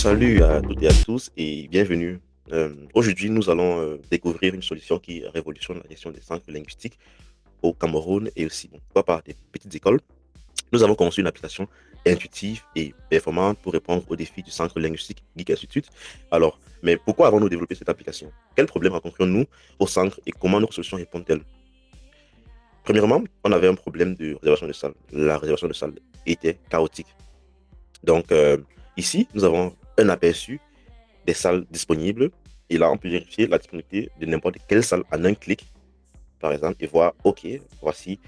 Salut à toutes et à tous et bienvenue. Aujourd'hui, nous allons découvrir une solution qui révolutionne la gestion des centres linguistiques au Cameroun et aussi, bon, pourquoi pas, des petites écoles. Nous avons conçu une application intuitive et performante pour répondre aux défis du centre linguistique Geek Institute. Alors, mais pourquoi avons-nous développé cette application? Quels problèmes rencontrons-nous au centre et comment nos solutions répondent-elles? Premièrement, on avait un problème de réservation de salle. La réservation de salle était chaotique. Donc, ici, nous avons un aperçu des salles disponibles. Et là, on peut vérifier la disponibilité de n'importe quelle salle en un clic, par exemple, et voir, OK, voici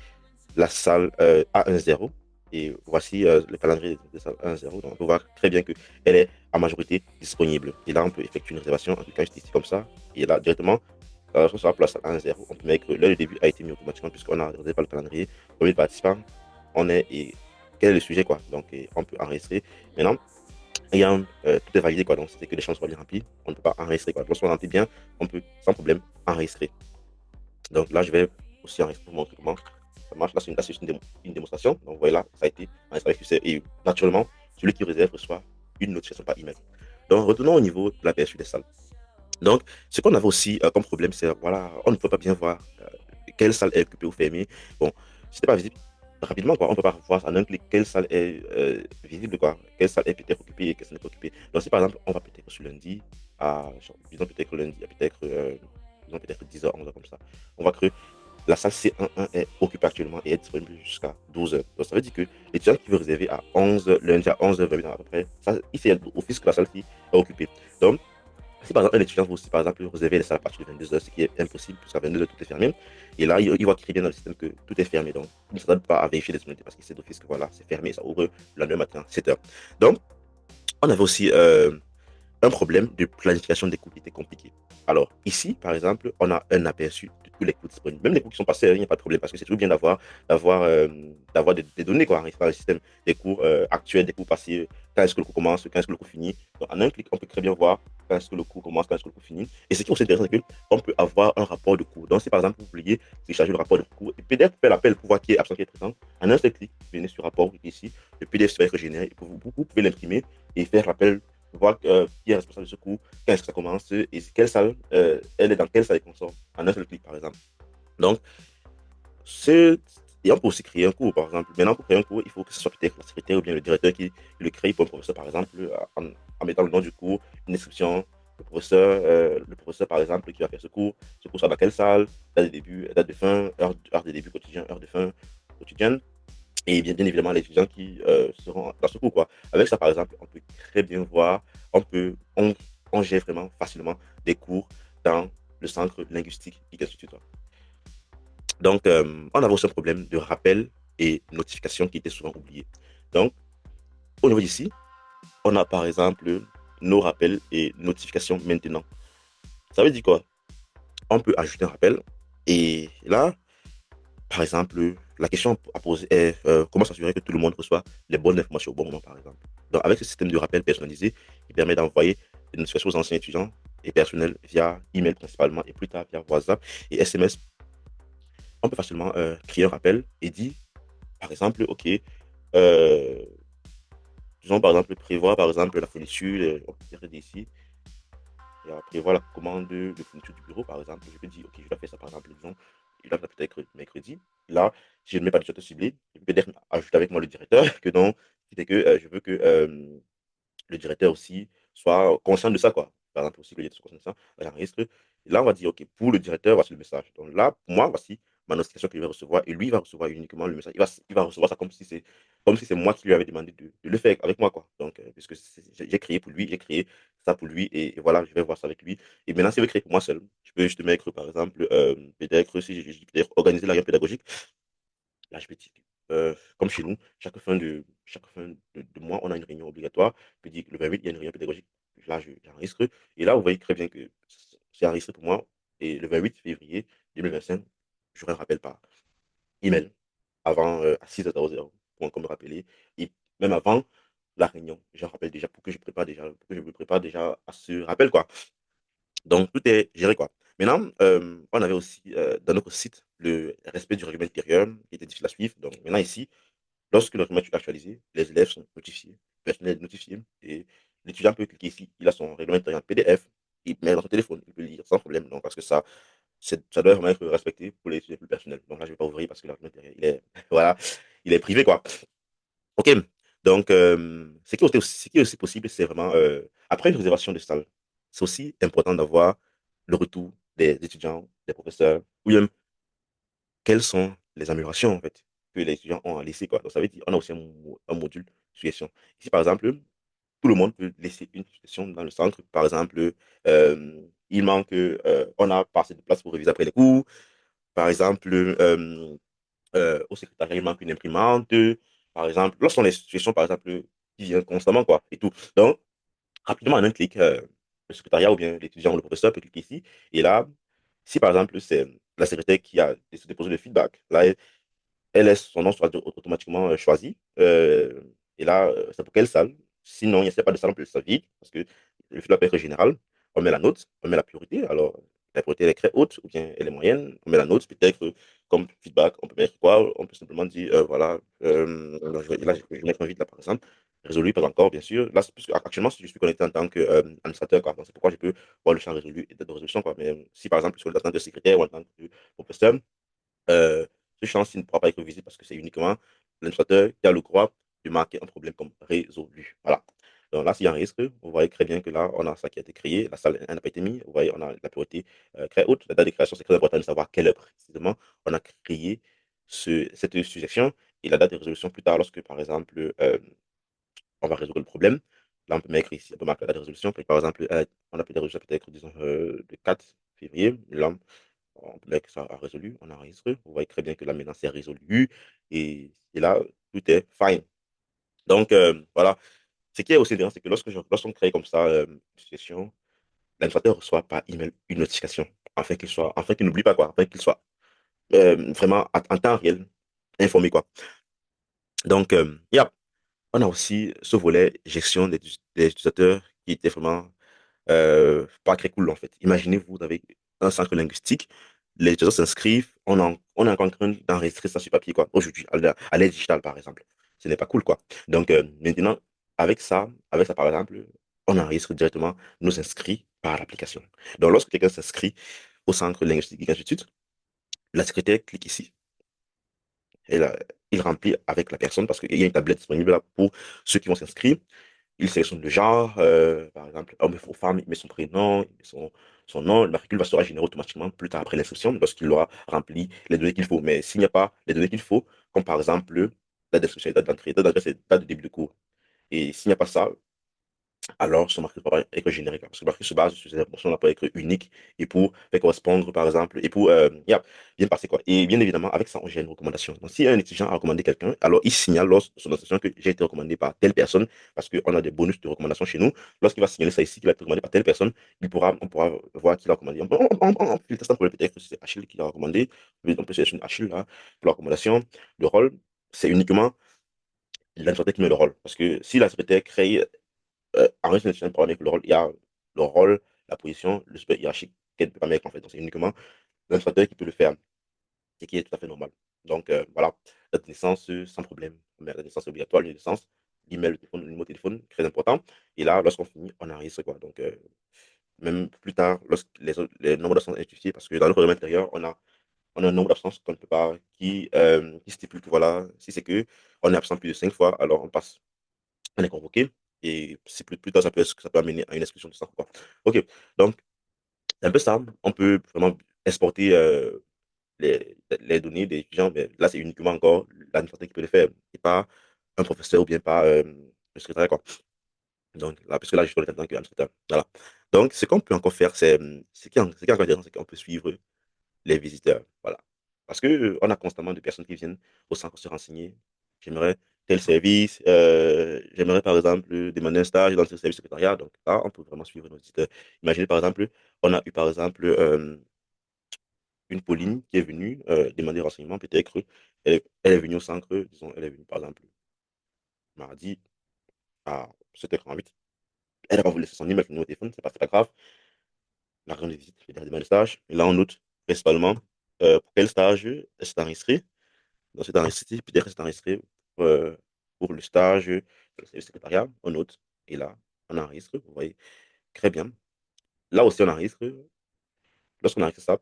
la salle A10 et voici le calendrier de salle A10. Donc, on peut voir très bien qu'elle est en majorité disponible. Et là, on peut effectuer une réservation en cliquant juste ici comme ça. Et là, directement, la réservation sera pour la salle A10. On peut mettre que l'heure de début a été mis automatiquement puisqu'on a réservé par le calendrier. Combien de participants on est et quel est le sujet, quoi. Donc, on peut enregistrer. Maintenant, ayant tout est validé, quoi. Donc, c'est que les champs soient bien remplis, on ne peut pas enregistrer, quoi. Lorsqu'on remplit bien, on peut sans problème enregistrer. Donc là, je vais aussi enregistrer pour montrer comment ça marche. Là, c'est une démonstration. Donc, vous voyez là, ça a été enregistré avec succès. Et naturellement, celui qui réserve reçoit une notification par email. Donc, retournons au niveau de l'aperçu des salles. Donc, ce qu'on avait aussi comme problème, c'est, voilà, on ne peut pas bien voir quelle salle est occupée ou fermée. Bon, c'était pas visible rapidement, quoi. On ne peut pas voir en un clic quelle salle est visible, quoi. Quelle salle est peut-être occupée et quelle salle n'est pas occupée. Donc, si par exemple, on va peut-être sur lundi, disons peut-être lundi, à peut-être disons peut-être 10h, 11h comme ça, on voit que la salle C11 est occupée actuellement et est disponible jusqu'à 12h. Donc, ça veut dire que l'étudiant qui veut réserver à 11 lundi à 11h, à peu près, ça, il fait office que la salle-ci est occupée. Donc, si par exemple un étudiant veut aussi par exemple réserver les salles à partir de 22h, ce qui est impossible, puisqu'à 22h tout est fermé, et là il voit qu'il bien dans le système que tout est fermé, donc il ne s'attend pas à vérifier les disponibilités parce qu'il sait d'office que voilà, c'est fermé, ça ouvre le lendemain matin, 7h. Donc, on avait aussi un problème de planification des cours qui était compliqué. Alors, ici, par exemple, on a un aperçu de tous les cours disponibles. Même les cours qui sont passés, il n'y a pas de problème parce que c'est toujours bien d'avoir des données quoi, dans le système, des cours actuels, des cours passés, quand est-ce que le cours commence, quand est-ce que le cours finit. Donc, en un clic, on peut très bien voir quand est-ce que le cours commence, quand est-ce que le cours finit. Et ce qui est aussi intéressant, c'est qu'on peut avoir un rapport de cours. Donc, si par exemple, vous vouliez télécharger le rapport de cours, et PDF fait l'appel pour voir qui est absent, qui est présent, en un seul clic, vous venez sur rapport ici, le PDF va être généré, et vous pouvez l'imprimer et faire l'appel voir qui est responsable de ce cours, quand est-ce que ça commence et quelle salle, elle est dans quelle salle de consort, en un seul clic, par exemple. Donc, et on peut aussi créer un cours, par exemple. Maintenant, pour créer un cours, il faut que ce soit peut-être la secrétaire ou bien le directeur qui le crée pour un professeur, par exemple, en mettant le nom du cours, une description, le professeur, par exemple, qui va faire ce cours sera dans quelle salle, date de début, date de fin, heure de début quotidien, heure de fin quotidienne. Et bien évidemment, les étudiants qui seront dans ce cours, quoi. Avec ça, par exemple, on peut très bien voir, on gère vraiment facilement des cours dans le centre linguistique qui Institute. Donc, on avait aussi un problème de rappel et notification qui était souvent oublié. Donc, au niveau d'ici, on a par exemple nos rappels et notifications maintenant. Ça veut dire quoi? On peut ajouter un rappel et là, par exemple, la question à poser est comment s'assurer que tout le monde reçoit les bonnes informations au bon moment, par exemple. Donc, avec ce système de rappel personnalisé, il permet d'envoyer des notifications aux anciens étudiants et personnels via email principalement et plus tard via WhatsApp et SMS. On peut facilement créer un rappel et dire, par exemple, OK, euh, disons par exemple, prévoir par exemple la fourniture, on peut dire d'ici, et prévoir la commande de fourniture du bureau, par exemple. Je peux dire, OK, je dois faire ça par exemple, disons, il doit peut-être mercredi. Là, si je ne mets pas de date ciblée, je peux peut-être ajouter avec moi le directeur que non, c'est que je veux que le directeur aussi soit conscient de ça, quoi. Par exemple, aussi que le directeur soit conscient de ça, j'enregistre. Et là, on va dire, OK, pour le directeur, voici le message. Donc là, pour moi, voici ma notification qu'il va recevoir. Et lui, il va recevoir uniquement le message. Il va recevoir ça comme si c'est moi qui lui avais demandé de le faire avec moi, quoi. Donc, puisque j'ai créé pour lui, j'ai créé ça pour lui. Et voilà, je vais voir ça avec lui. Et maintenant, si je veux créer pour moi seul, je peux juste mettre, par exemple, peut-être, si je dis peut-être organiser la réunion pédagogique. Là, je peux dire, comme chez nous, chaque fin de mois, on a une réunion obligatoire. Je peux dire que le 28, il y a une réunion pédagogique. Là, j'enregistre. Et là, vous voyez très bien que c'est enregistré pour moi. Et le 28 février 2025, j'aurai un rappel par email avant à 6h00 pour encore me rappeler. Et même avant la réunion, j'en rappelle déjà pour que je me prépare déjà à ce rappel, quoi. Donc, tout est géré, quoi. Maintenant, on avait aussi dans notre site le respect du règlement intérieur qui était difficile à suivre. Donc, maintenant, ici, lorsque le règlement est actualisé, les élèves sont notifiés, le personnel est notifié et l'étudiant peut cliquer ici, il a son règlement intérieur en PDF, il met dans son téléphone, il peut lire sans problème. Donc, parce que ça doit vraiment être respecté pour les sujets plus personnels. Donc là, je ne vais pas ouvrir parce que le règlement intérieur, voilà, il est privé, quoi. OK. Donc, ce qui est aussi possible, c'est vraiment, après une réservation de salle, c'est aussi important d'avoir le retour des étudiants, des professeurs, ou même quelles sont les améliorations, en fait, que les étudiants ont à laisser, quoi. Donc, ça veut dire, on a aussi un module suggestion. Ici, par exemple, tout le monde peut laisser une suggestion dans le centre. Par exemple, il manque, on a pas assez de place pour réviser après les cours. Par exemple, au secrétariat, il manque une imprimante. Par exemple, lorsqu'on a des situations, par exemple, qui viennent constamment, quoi, et tout. Donc, rapidement, en un clic, le secrétariat ou bien l'étudiant ou le professeur peut cliquer ici. Et là, si par exemple, c'est la secrétaire qui a déposé le feedback, là, elle laisse son nom soit automatiquement choisi. Et là, c'est pour quelle salle? Sinon, il n'y a pas de salle, on peut le vide parce que le feedback peut être général. On met la note, on met la priorité. Alors, la priorité elle est très haute ou bien elle est moyenne. On met la note, peut-être comme feedback, on peut mettre quoi? On peut simplement dire, voilà, là, je vais mettre un vide là, par exemple. Résolu, pas encore, bien sûr. Là, puisque actuellement, si je suis connecté en tant qu'administrateur, quoi, donc c'est pourquoi je peux voir le champ résolu et date de résolution, quoi. Mais si par exemple, je suis en tant que secrétaire ou en tant que professeur, euh, ce champ ne pourra pas être visible parce que c'est uniquement l'administrateur qui a le droit de marquer un problème comme résolu. Voilà. Donc là, s'il y a un risque, vous voyez très bien que là, on a ça qui a été créé, la salle n'a pas été mise, vous voyez, on a la priorité très haute. La date de création, c'est très important de savoir quelle heure précisément on a créé cette suggestion et la date de résolution plus tard, lorsque, par exemple, on va résoudre le problème. Là, on peut mettre ici, on peut marquer la date de résolution. Par exemple, on a peut-être, disons, le 4 février. Là, on peut mettre ça à résolu, on enregistre. Vous voyez très bien que là, maintenant, c'est résolu. Et là, tout est fine. Donc, voilà. Ce qui est aussi intéressant, c'est que lorsqu'on crée comme ça une situation, l'administrateur reçoit par email une notification, afin qu'il n'oublie pas, quoi, afin qu'il soit vraiment en temps réel informé, quoi. Donc, yeah. On a aussi ce volet gestion des utilisateurs qui était vraiment pas très cool en fait. Imaginez, vous avez un centre linguistique, les étudiants s'inscrivent, on est encore en train d'enregistrer ça sur papier, quoi, aujourd'hui, à l'aide digitale, par exemple. Ce n'est pas cool, quoi. Donc, maintenant, avec ça, par exemple, on enregistre directement nos inscrits par l'application. Donc, lorsque quelqu'un s'inscrit au centre linguistique et institut, la secrétaire clique ici et là, il remplit avec la personne parce qu'il y a une tablette disponible là pour ceux qui vont s'inscrire. Il sélectionne le genre, par exemple, homme ou femme, il met son prénom, il met son nom, le matricule va se générer automatiquement plus tard après l'inscription lorsqu'il aura rempli les données qu'il faut. Mais s'il n'y a pas les données qu'il faut, comme par exemple date d'inscription et date d'entrée, c'est date de début de cours. Et s'il n'y a pas ça, alors son marqueur pourra être générique. Parce que le marqueur se base sur ces informations-là pour être unique et pour faire correspondre, par exemple, et pour bien passer, quoi. Et bien évidemment, avec ça, on gère une recommandation. Donc, si un étudiant a recommandé quelqu'un, alors il signale lors de son inscription que j'ai été recommandé par telle personne, parce qu'on a des bonus de recommandation chez nous. Lorsqu'il va signaler ça ici, qu'il a été recommandé par telle personne, on pourra voir qui l'a recommandé. On filtre ça pour peut-être que c'est Achille qui l'a recommandé. On peut sélectionner Achille là, pour la recommandation. Le rôle, c'est uniquement l'administrateur qui met le rôle. Parce que si la secrétaire crée en règle générale, pour avec le rôle, il y a le rôle, la position, le support hiérarchique qu'elle ne peut pas mettre en fait. Donc, c'est uniquement l'administrateur qui peut le faire et qui est tout à fait normal. Donc, voilà, la naissance sans problème. Mais la naissance obligatoire, la naissance, l'email, le téléphone, le numéro de téléphone, très important. Et là, lorsqu'on finit, on enregistre quoi. Donc, même plus tard, lorsque les nombres d'absences sont justifiés, parce que dans le règlement intérieur, on a un nombre d'absences qu'on ne peut pas, qui stipule que voilà, si c'est que on est absent plus de 5 fois, alors on est convoqué. Et c'est plus tard, ça peut amener à une exclusion de ça, quoi. OK. Donc, c'est un peu ça. On peut vraiment exporter les données des étudiants, mais là, c'est uniquement encore l'administrateur qui peut le faire, et pas un professeur ou bien pas le secrétaire, quoi. Donc, là, parce que là, je suis en tant qu'administrateur. Voilà. Donc, ce qu'on peut encore faire, ce qui est encore intéressant, c'est qu'on peut suivre les visiteurs. Voilà. Parce que on a constamment des personnes qui viennent au centre se renseigner. J'aimerais tel service, j'aimerais par exemple demander un stage dans ce service secrétariat. Donc là, on peut vraiment suivre nos visiteurs. Imaginez par exemple, on a eu par exemple une Pauline qui est venue demander renseignement, peut-être elle est venue au centre, disons, elle est venue par exemple mardi à 7h48. Elle n'a pas voulu laisser son email, son numéro de téléphone, c'est pas grave. La raison de visite, je vais demander le stage. Et là, on note principalement pour quel stage elle s'est enregistrée. Donc, c'est enregistré, peut-être c'est enregistré pour le stage, le secrétariat, on note. Et là, on enregistre, vous voyez, très bien. Là aussi, on enregistre. Lorsqu'on enregistre ça,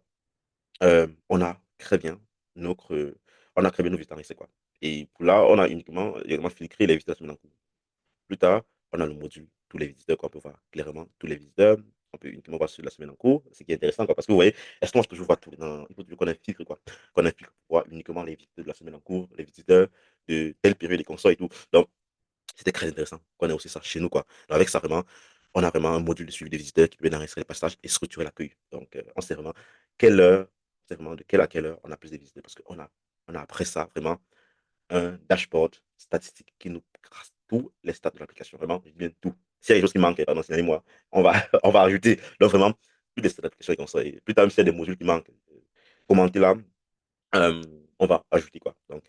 on a très bien notre, on a très bien nos visiteurs enregistrés, quoi. Et pour là, on a uniquement filtré les visiteurs semaine en cours. Plus tard, on a le module tous les visiteurs, quoi. On peut voir clairement tous les visiteurs. On peut uniquement voir ceux de la semaine en cours, ce qui est intéressant, quoi, parce que vous voyez, est-ce qu'on toujours voir tout dans, il faut toujours qu'on ait un filtre, quoi. Qu'on ait un filtre pour voir uniquement les visiteurs de la semaine en cours, les visiteurs de telle période des consorts et tout. Donc, c'était très intéressant qu'on ait aussi ça chez nous, quoi. Donc, avec ça, vraiment, on a vraiment un module de suivi des visiteurs qui peut enregistrer les passages et structurer l'accueil. Donc, on sait vraiment quelle heure, c'est vraiment de quelle à quelle heure on a plus de visiteurs, parce qu'on a après ça, vraiment, un dashboard statistique qui nous trace tous les stats de l'application. Vraiment, je dis bien tout. S'il y a des choses qui manquent, pardon, signalez-moi. On va, on va ajouter. Donc, vraiment, tous les stats de l'application comme ça. Et plus tard, même s'il y a des modules qui manquent, commentez là, euh, on va ajouter quoi. Donc,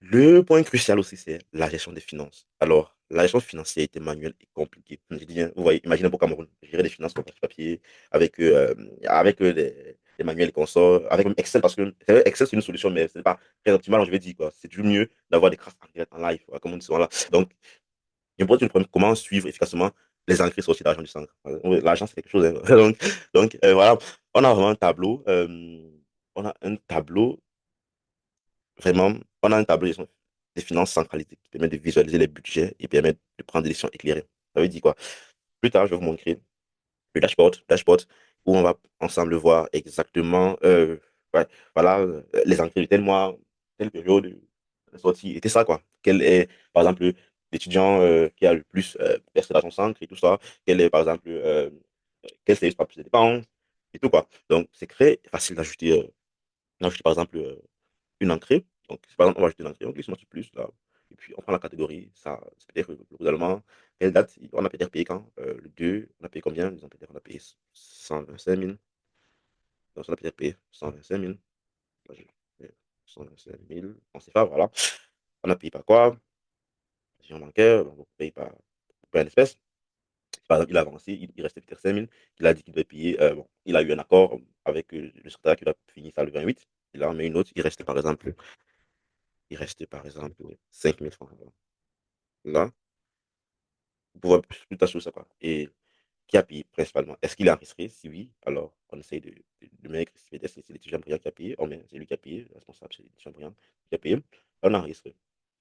le point crucial aussi, c'est la gestion des finances. Alors, la gestion financière était manuelle et compliquée. Je dis bien, vous voyez, imaginez pour Cameroun, gérer des finances sur papier, avec des manuels et consorts, avec même Excel, parce que c'est vrai, Excel, c'est une solution, mais ce n'est pas très optimal, je vais dire, quoi. C'est toujours mieux d'avoir des traces en direct, en live, quoi, comme on dit souvent là. Donc, il me pose une problème, comment suivre efficacement les entrées sorties d'argent du centre. L'argent, c'est quelque chose, hein. Donc, voilà, on a vraiment un tableau, on a un tableau vraiment, on a un tableau des finances centralisées qui permet de visualiser les budgets et permet de prendre des décisions éclairées. Ça veut dire quoi? Plus tard, je vais vous montrer le dashboard où on va ensemble voir exactement ouais, voilà, les entrées de tel mois, telle période de sortie. Et c'est ça, quoi. Quel est, par exemple, l'étudiant qui a le plus versé dans son centre et tout ça. Quel est, par exemple, quel service par plus de dépenses et tout, quoi. Donc, c'est très facile d'ajouter, par exemple, une entrée. Donc, si par exemple, on va ajouter une entrée, on glisse sur plus, là. Et puis, on prend la catégorie. Ça, c'est peut-être le groupe allemand. Quelle date? On a peut-être payé quand? Le 2. On a payé combien? Ils ont peut-être, on a payé 125 000. Donc, on a peut-être payé 125 000. Moi, j'ai fait 125 000. On sait pas, voilà. On a payé par quoi? Si on manquait, on paye par une espèce. Par exemple, il a avancé, il restait peut-être 5 000. Il a dit qu'il devait payer. Bon, il a eu un accord avec le secrétaire qui a fini ça le 28. Il a mis une autre. Il restait par exemple 5 000 francs. Voilà. Là, pour voir plus tard sur ça, quoi. Et qui a payé principalement? Est-ce qu'il est enregistré? Si oui, alors on essaye de mettre, si c'est l'étudiant brillant qui a payé, on met, c'est lui qui a payé, le responsable, c'est l'étudiant brillant qui a payé. On enregistre. Vous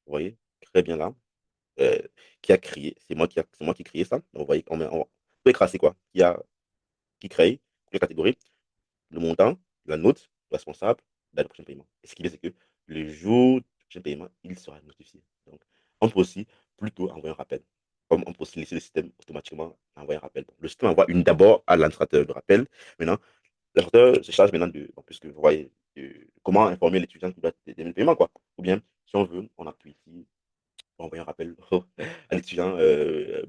voyez, très bien là. Euh, qui a créé? C'est moi qui ai créé ça. Donc, vous voyez, on peut écraser quoi? Qui crée les catégories, le montant, la note, le responsable, date de prochain paiement. Et ce qui veut, c'est que le jour du prochain paiement, il sera notifié. Donc, on peut aussi plutôt envoyer un rappel. Comme on peut aussi laisser le système automatiquement envoyer un rappel. Bon, le système envoie une d'abord à l'administrateur de rappel. Maintenant, l'administrateur se charge maintenant bon, puisque vous voyez, comment informer l'étudiant qui doit terminer le paiement, quoi. Ou bien, si on veut, on appuie ici pour envoyer un rappel à l'étudiant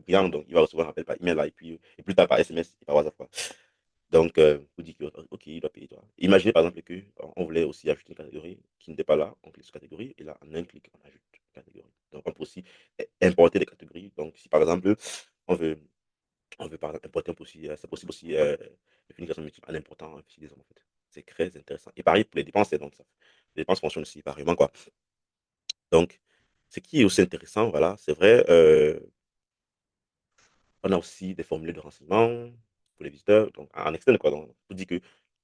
brillant. Donc, il va recevoir un rappel par email là, et plus tard par SMS et par WhatsApp, quoi. Donc, vous dites que, OK, il doit payer toi. Imaginez par exemple que on voulait aussi ajouter une catégorie qui n'était pas là, on clique sur catégorie et là, en un clic, on ajoute une catégorie. Donc, on peut aussi importer des catégories. Donc, si par exemple, on veut, on veut par exemple importer, c'est possible aussi de finir son multiple en important un fichier des hommes, en fait. C'est très intéressant. Et pareil pour les dépenses, donc ça. Les dépenses fonctionnent aussi pareillement, quoi. Donc, ce qui est aussi intéressant, voilà, c'est vrai, on a aussi des formulaires de renseignement pour les visiteurs, donc en externe, quoi. Donc, on dit que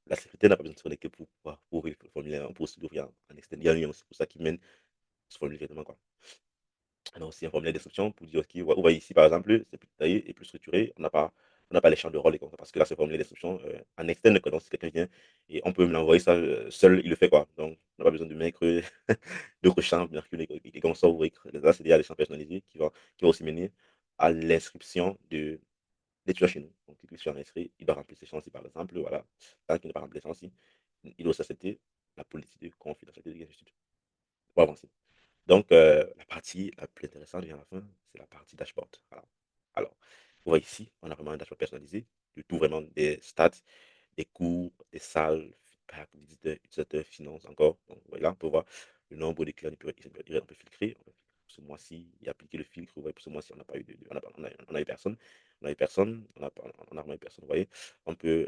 la secrétaire n'a pas besoin de se connecter pour pouvoir ouvrir le formulaire. On peut aussi l'ouvrir en externe. Il y a un lien aussi pour ça qui mène ce formulaire directement, quoi. On a aussi un formulaire d'instruction pour dire, OK, vous voyez ici, par exemple, c'est plus détaillé et plus structuré. On n'a pas les champs de rôle et comme ça, parce que là, c'est un formulaire d'instruction en externe, quoi. Donc, si quelqu'un vient et on peut me l'envoyer ça seul, il le fait, quoi. Donc, on n'a pas besoin de mettre d'autres champs, bien que les consorts ou écrire. Là, c'est déjà des champs personnalisés qui vont aussi mener à l'inscription d'étudiants chez nous. Donc, il sur inscrit, il doit remplir ces champs-ci, par exemple. Voilà. Tant qu'il n'a pas rempli ces champs-ci, il doit s'accepter la politique de confidentialité de l'institut pour avancer. Donc, la partie la plus intéressante vient à la fin, c'est la partie dashboard. Voilà. Alors, vous voyez ici, on a vraiment un dashboard personnalisé, du tout vraiment des stats, des cours, des salles, feedback, visiteurs, utilisateurs, finances encore. Donc, vous voyez là, on peut voir le nombre de clients, on peut filtrer. Ce mois-ci, il a appliqué le filtre. Vous voyez, pour ce mois-ci, on n'a pas eu on a eu personne. On a eu personne. On a vraiment eu personne. Vous voyez, on peut,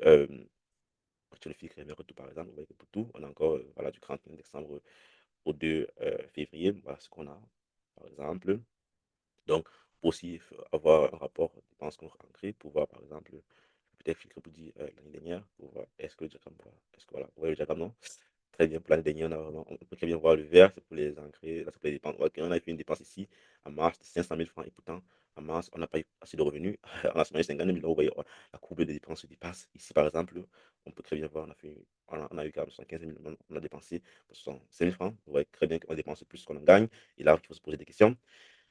sur le filtre, tout par exemple, vous voyez que pour tout, on a encore voilà, du 31 décembre au 2 février. Voilà ce qu'on a, par exemple. Donc, pour aussi avoir un rapport de dépenses concret pour voir, par exemple, peut-être filtrer pour dire l'année dernière, pour voir est-ce que le diagramme va, est-ce que voilà, ouais, le diagramme non. Très bien, pour l'année dernière, on peut très bien voir le vert, c'est pour les engrais, là, c'est pour les dépenses. Ok, on a fait une dépense ici, en mars, de 500 000 francs, et pourtant, en mars, on n'a pas eu assez de revenus. En a semaine, 50 000 euros, vous voyez, la courbe des dépenses se dépasse. Ici, par exemple, on peut très bien voir, on a eu quand même 75 000, on a dépensé 65 000 francs. Vous voyez très bien qu'on dépense plus qu'on en gagne. Et là, il faut se poser des questions.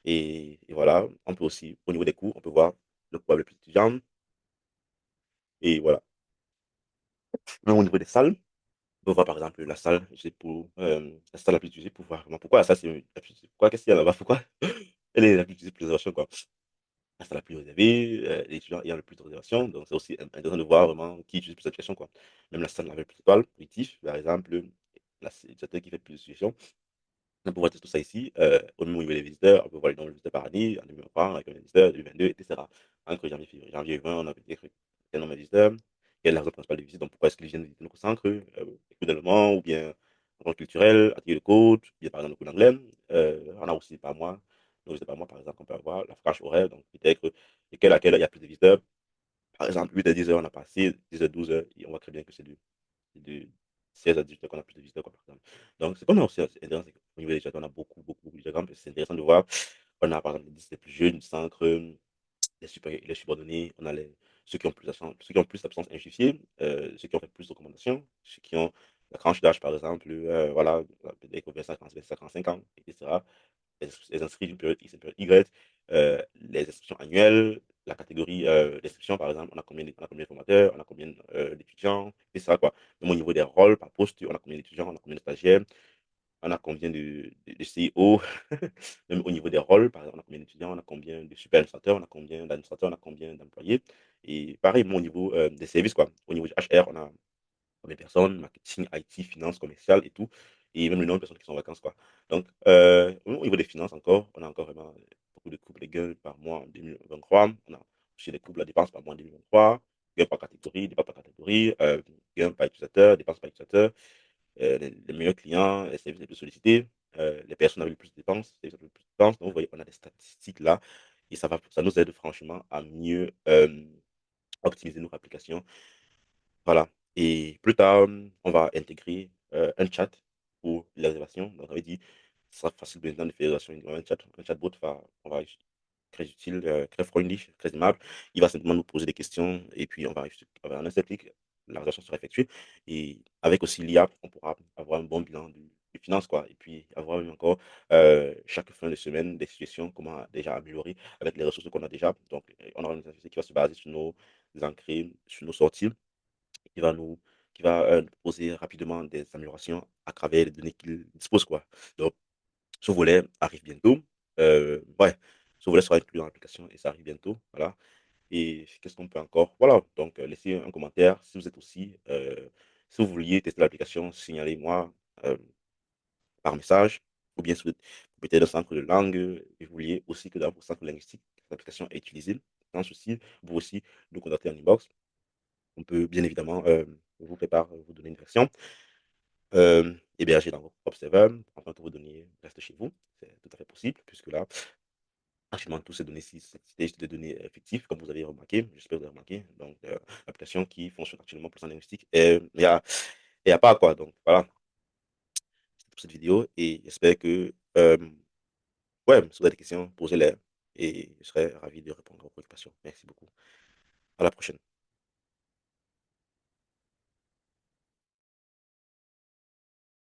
Et voilà, on peut aussi, au niveau des coûts, on peut voir le coût le plus étudiant. Et voilà. Même au niveau des salles, on peut voir par exemple la salle, c'est pour la salle la plus utilisée pour voir vraiment pourquoi la salle c'est la plus utilisée. Pourquoi, qu'est-ce qu'il y a là-bas? Pourquoi elle est la plus utilisée pour les réservations, quoi. La salle la plus réservée, les étudiants ayant le plus de réservations. Donc c'est aussi intéressant de voir vraiment qui utilise plus l'application, quoi. Même la salle la plus étoiles, positif, par exemple, l'utilisateur qui fait plus de suggestions. On peut voir tout ça ici. Au niveau des visiteurs, on peut voir le nombre de visiteurs par année, en 2023, avec combien de visiteurs, 2022, etc. Entre janvier, février, janvier 20, on a peut-être quel nombre de visiteurs, quelle est la raison principale de visite, donc pourquoi est-ce qu'ils viennent visiter nos centres, écoute d'allemand, ou bien rencontre culturelle, atelier de coach, ou bien par exemple le cours d'anglais. On a aussi par mois, nos visiteurs par mois, par exemple, on peut avoir la frange horaire, donc peut-être lequel à quelle heure il y a plus de visiteurs. Par exemple, 8 à 10 heures, on a passé, 10 à 12 heures, et on voit très bien que c'est de 16 à 18 heures qu'on a plus de visiteurs, quoi, par exemple. Donc, c'est qu'on a aussi intéressant, c'est qu'au niveau des jeunes, on a beaucoup, beaucoup, beaucoup de diagrammes. C'est intéressant de voir. On a, par exemple, les 10 les plus jeunes, du centre, les subordonnés, on a ceux qui ont plus d'absence, ceux qui ont plus d'absence injustifiée, ceux qui ont fait plus de recommandations, ceux qui ont la tranche d'âge, par exemple, voilà, peut-être 25 ans, etc. Les inscrits d'une période X et une période Y, les inscriptions annuelles, la catégorie d'inscription, par exemple, on a combien de formateurs, on a combien d'étudiants, et ça, quoi. Même au niveau des rôles par poste, on a combien d'étudiants, on a combien de stagiaires, on a combien de CEO, même au niveau des rôles, par exemple, on a combien d'étudiants, on a combien de super administrateurs, on a combien d'administrateurs, on a combien d'employés. Et pareil, même au niveau des services, quoi. Au niveau du HR, on a combien de personnes, marketing, IT, finance, commercial et tout, et même le nombre de personnes qui sont en vacances, quoi. Donc, au niveau des finances encore, on a encore vraiment beaucoup de couples de gains par mois en 2023. On a aussi des couples de dépenses par mois en 2023, gains par catégorie, dépenses par catégorie, gains par utilisateur, dépenses par utilisateur, les meilleurs clients, les services les plus sollicités, les personnes avec le plus de dépenses, les services avec le plus de dépenses. Donc, vous voyez, on a des statistiques là, et ça nous aide franchement à mieux optimiser nos applications, voilà. Et plus tard, on va intégrer un chat pour les réservations. Donc, on avait dit, ce sera facile maintenant de faire les réservations. Un chatbot on va très utile, très friendly, très aimable. Il va simplement nous poser des questions et puis en un seul clic, la réservation sera effectuée. Et avec aussi l'IA, on pourra avoir un bon bilan des finances, quoi. Et puis avoir même encore chaque fin de semaine des suggestions, comment déjà améliorer avec les ressources qu'on a déjà. Donc, on aura une interface qui va se baser sur nos entrées, sur nos sorties qui va nous qui va, nous proposer rapidement des améliorations à travers les données qu'il dispose, quoi. Donc ce volet arrive bientôt. Ouais, ce volet sera inclus dans l'application et ça arrive bientôt, voilà. Et qu'est-ce qu'on peut encore? Voilà, donc laissez un commentaire si vous êtes aussi, si vous vouliez tester l'application, signalez-moi, par message ou bien si vous êtes propriétaire d'un centre de langue, et vous vouliez aussi que dans votre centre linguistique, l'application est utilisée, sans souci, vous aussi nous contacter en inbox. On peut bien évidemment, vous prépare, vous donner une version, hébergée dans votre propre serveur, afin que vos données restent chez vous. C'est tout à fait possible puisque là, actuellement, toutes ces données-ci, c'est juste des données fictives, comme vous avez remarqué, j'espère que vous avez remarqué. Donc, l'application qui fonctionne actuellement pour le linguistique, il y a pas quoi. Donc voilà, c'est pour cette vidéo et j'espère que, ouais, si vous avez des questions, posez-les et je serai ravi de répondre à vos préoccupations. Merci beaucoup. À la prochaine.